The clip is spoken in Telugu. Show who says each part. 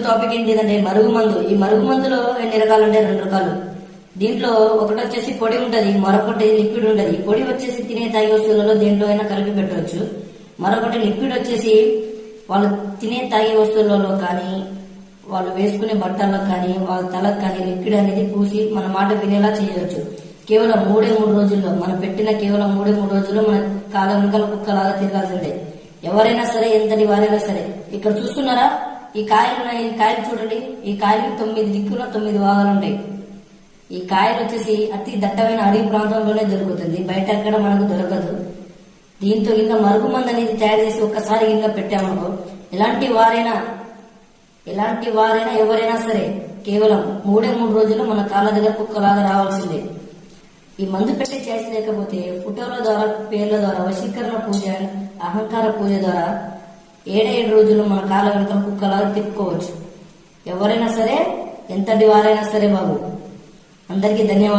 Speaker 1: టాపిక్ ఏంటిదంటే మరుగు మందు. ఈ మరుగు మందులో ఎన్ని రకాలు అంటే 2 రకాలు. దీంట్లో ఒకటి వచ్చేసి పొడి ఉంటది, మరొకటి లిక్విడ్ ఉంటది. పొడి వచ్చేసి తినే తాగే వస్తువులలో దేంట్లో అయినా కలిపి పెట్టవచ్చు. మరొకటి లిక్విడ్ వచ్చేసి వాళ్ళు తినే తాగే వస్తువులలో కానీ, వాళ్ళు వేసుకునే బట్టలకు కానీ, వాళ్ళ తలకు కానీ లిక్విడ్ అనేది పూసి మన మాట వినేలా చేయవచ్చు. కేవలం 3 రోజుల్లో, మనం పెట్టిన కేవలం 3 రోజుల్లో మన కాళ్ళ వెనకాల కుక్కలాగా తిరగాల్సిందే. ఎవరైనా సరే, ఎంతటి వారైనా సరే. ఇక్కడ చూస్తున్నారా ఈ కాయలు ఈ కాయలు చూడండి. ఈ కాయలు 9 దిక్కులో 9 భాగాలు ఉంటాయి. ఈ కాయలు వచ్చేసి అతి దట్టమైన అడవి ప్రాంతంలోనే దొరుకుతుంది, బయట ఎక్కడ మనకు దొరకదు. దీంతో ఇంకా మరుగు మందు అనేది తయారు చేసి ఒక్కసారి ఇంకా పెట్టామనుకో, ఎలాంటి వారైనా ఎవరైనా సరే కేవలం 3 రోజుల్లో మన కాళ్ళ దగ్గర కుక్కలాగా రావాల్సిందే. ఈ మందు పెట్టే ఛాయిస్ లేకపోతే ఫోటోల ద్వారా, పేర్ల ద్వారా, వశీకరణ పూజ, అహంకార పూజ ద్వారా 7 రోజుల్లో మన కాళ్ళ వెనుక కుక్కలాగా తిప్పుకోవచ్చు. ఎవరైనా సరే, ఎంతటి వారైనా సరే బాబు. అందరికీ ధన్యవాదాలు.